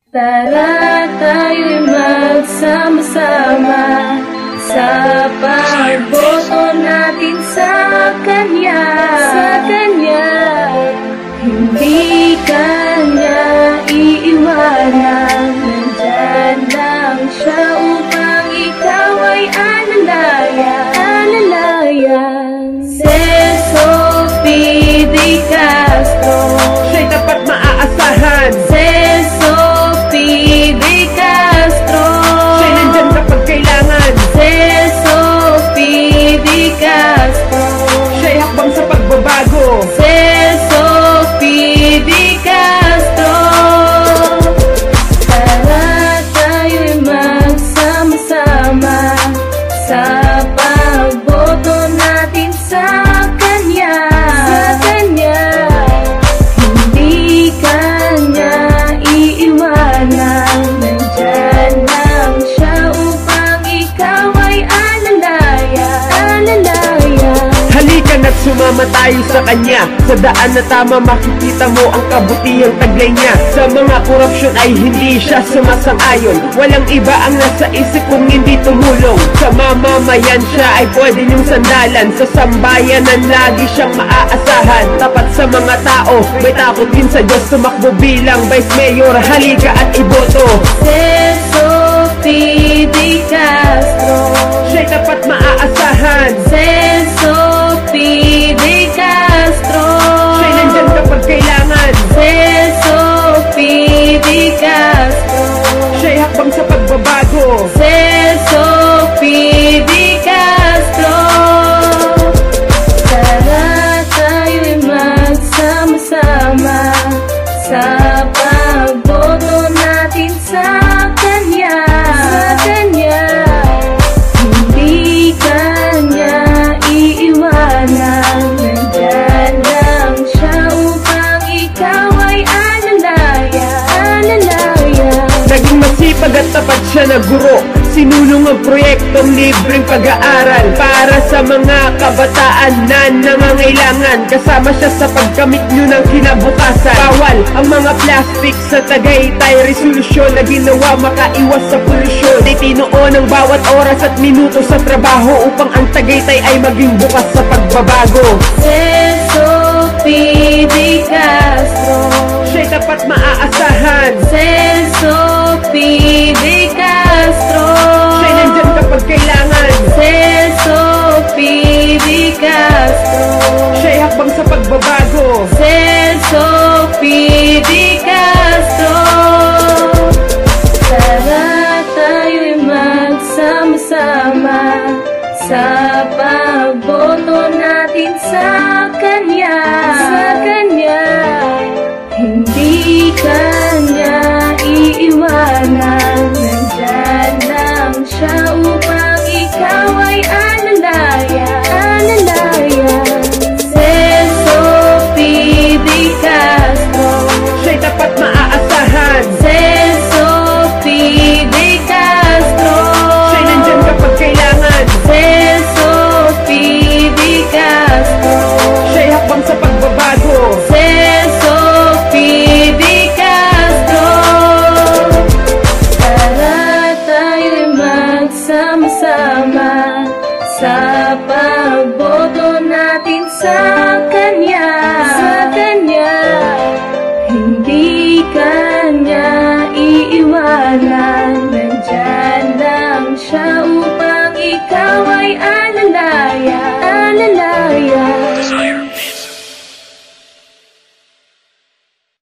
Tara tayo'y magsama-sama sa pagboto natin sa Kanya. Hindi Kanya iiwanan, nandyan lang Siya upang ikaw ay alalayan. Celso P. De Castro, siya'y dapat maaasahan. Celso P. De Castro, Siya'y nandyan kapag kailangan. Celso P. De Castro, Siya'y hakbang sa pagbabago. Celso P. De Castro. Tara tayo'y magsama-sama sa pagboto natin sa Kanya. Hindi Kanya iiwanan, nandyan lang Siya upang ikaw ay alalayan. Halika na't sumama tayo sa Kanya. Sa daan na tama makikita mo ang kabutihang taglay niya. Sa mga korupsyon ay hindi siya sumasang-ayon. Walang iba ang nasa isip kung hindi tumulong. Sa mamamayan siya ay pwede niyong sandalan. Sa sambayanan lagi siyang maaasahan. Tapat sa mga tao, may takot din sa Diyos. Tumakbo bilang Vice Mayor, halika at iboto. Celso P. De Castro, Siya'y dapat maaasahan. Celso P. De Castro, Siya'y nandyan kapag kailangan. Celso P. De Castro, Siya'y hakbang sa pagbabago. Celso P. De Castro. Tara tayo'y magsama-sama sa pagboto natin sa Kanya. Hindi Kanya iiwanan, nandyan lang Siya upang ikaw ay alalayan. Naging masipag at tapat siya na guro. Sinulong ang proyektong libreng pag-aaral para sa mga kabataan na nangangailangan. Kasama siya sa pagkamit nyo ng kinabukasan. Bawal ang mga plastic sa Tagaytay. Resolusyon na ginawa makaiwas sa polusyon. Itinoon ang bawat oras at minuto sa trabaho upang ang Tagaytay ay maging bukas sa pagbabago. Celso P. De Castro, Siya'y dapat maaasahan. Celso P. De Castro, Siya'y nandyan kapag kailangan. Celso P. De Castro, Siya'y hakbang sa pagbabago. Celso P. De Castro. Tara tayo'y magsama-sama sa pagboto natin sa Kanya. Hindi Kanya iiwanan, nandyan lang Siya upang ikaw ay